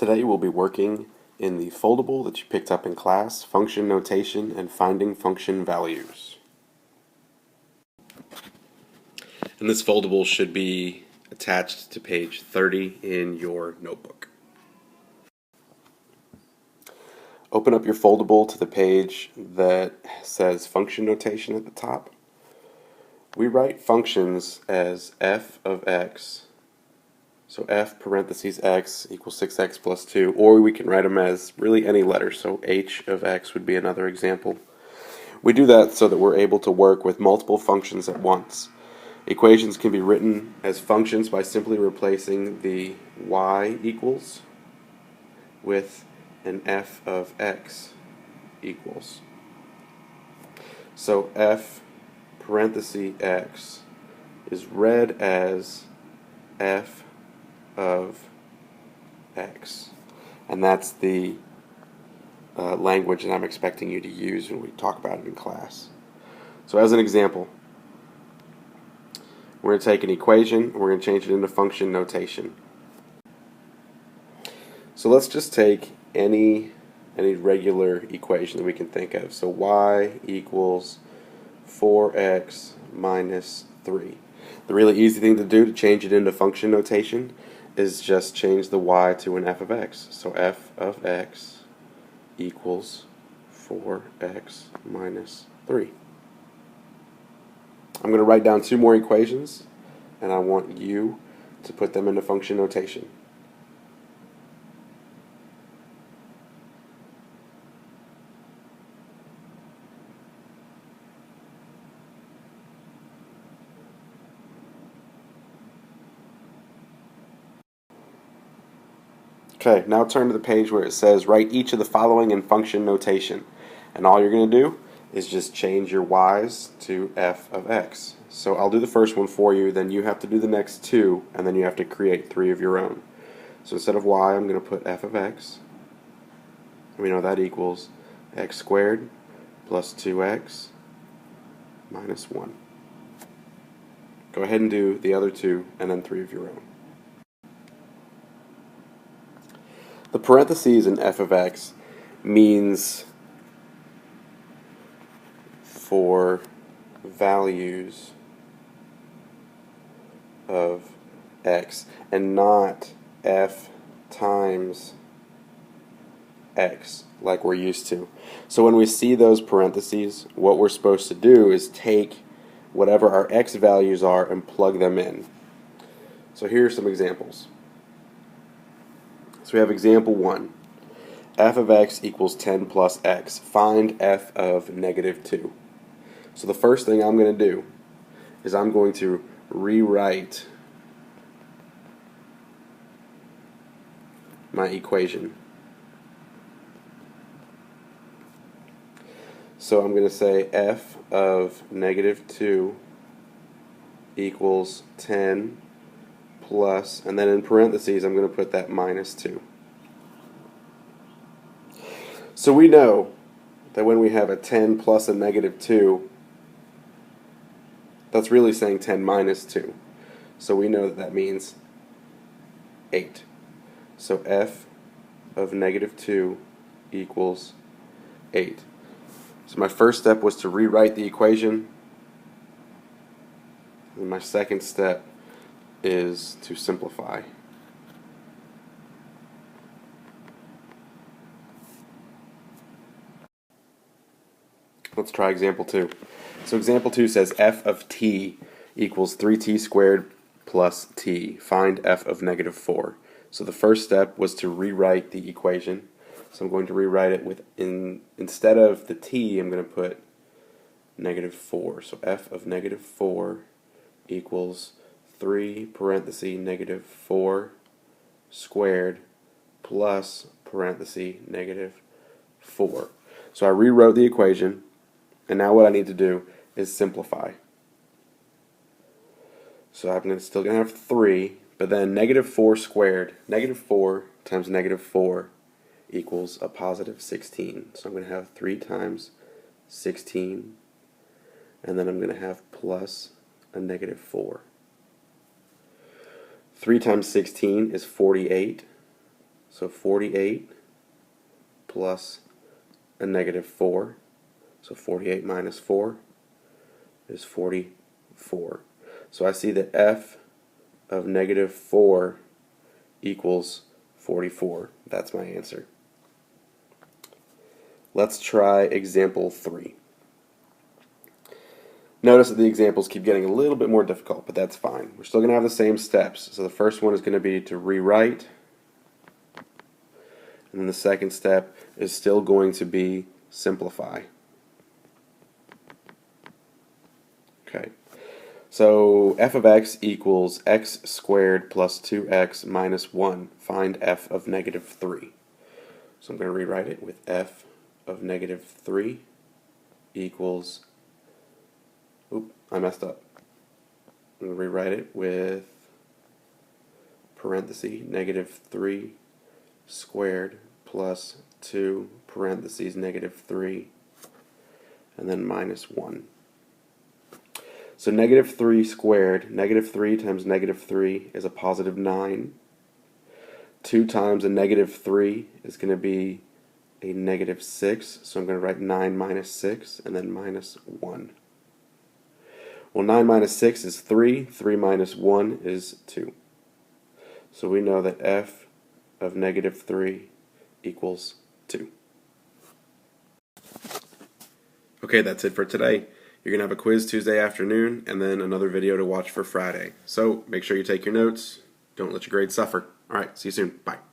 Today we'll be working in the foldable that you picked up in class, function notation and finding function values. And this foldable should be attached to page 30 in your notebook. Open up your foldable to the page that says function notation at the top. We write functions as f of x. So f parentheses x equals 6x plus 2, or we can write them as really any letter, so h of x would be another example. We do that so that we're able to work with multiple functions at once. Equations can be written as functions by simply replacing the y equals with an f of x equals. So f parentheses x is read as f of x, and that's the language that I'm expecting you to use when we talk about it in class. So as an example, we're going to take an equation and we're going to change it into function notation. So let's just take any regular equation that we can think of. So y equals 4x minus 3. The really easy thing to do to change it into function notation is just change the y to an f of x. So f of x equals 4x minus 3. I'm going to write down two more equations, and I want you to put them into function notation. Okay, now turn to the page where it says write each of the following in function notation. And all you're going to do is just change your y's to f of x. So I'll do the first one for you, then you have to do the next two, and then you have to create three of your own. So instead of y, I'm going to put f of x. We know that equals x squared plus 2x minus 1. Go ahead and do the other two, and then three of your own. The parentheses in f of x means for values of x, and not f times x like we're used to. So when we see those parentheses, what we're supposed to do is take whatever our x values are and plug them in. So here are some examples. So we have example 1. F of x equals 10 plus x. Find f of negative 2. So the first thing I'm going to do is I'm going to rewrite my equation. So I'm going to say f of negative 2 equals 10 plus, and then in parentheses I'm going to put that minus 2. So we know that when we have a 10 plus a negative 2, that's really saying 10 minus 2. So we know that that means 8. So f of negative 2 equals 8. So my first step was to rewrite the equation, and my second step is to simplify. Let's try example 2. So example 2 says f of t equals 3t squared plus t. Find f of negative 4. So the first step was to rewrite the equation. So I'm going to rewrite it with, instead of the t, I'm going to put negative 4. So f of negative 4 equals 3 parenthesis negative 4 squared plus parenthesis negative 4. So I rewrote the equation, and now what I need to do is simplify. So I'm still going to have 3, but then negative 4 squared, negative 4 times negative 4 equals a positive 16. So I'm going to have 3 times 16, and then I'm going to have plus a negative 4. 3 times 16 is 48. So 48 plus a negative 4. So 48 minus 4 is 44. So I see that f of negative 4 equals 44. That's my answer. Let's try example 3. Notice that the examples keep getting a little bit more difficult, but that's fine. We're still going to have the same steps. So the first one is going to be to rewrite, and then the second step is still going to be simplify. Okay. So f of x equals x squared plus 2x minus 1. Find f of negative 3. So I'm going to rewrite it with f of negative 3 equals, I messed up. I'm going to rewrite it with parenthesis negative 3 squared plus 2 parentheses negative 3 and then minus 1. So negative 3 squared, negative 3 times negative 3 is a positive 9. 2 times a negative 3 is going to be a negative 6. So I'm going to write 9 minus 6 and then minus 1. Well, 9 minus 6 is 3. 3 minus 1 is 2. So we know that f of negative 3 equals 2. Okay, that's it for today. You're going to have a quiz Tuesday afternoon and then another video to watch for Friday. So make sure you take your notes. Don't let your grades suffer. All right, see you soon. Bye.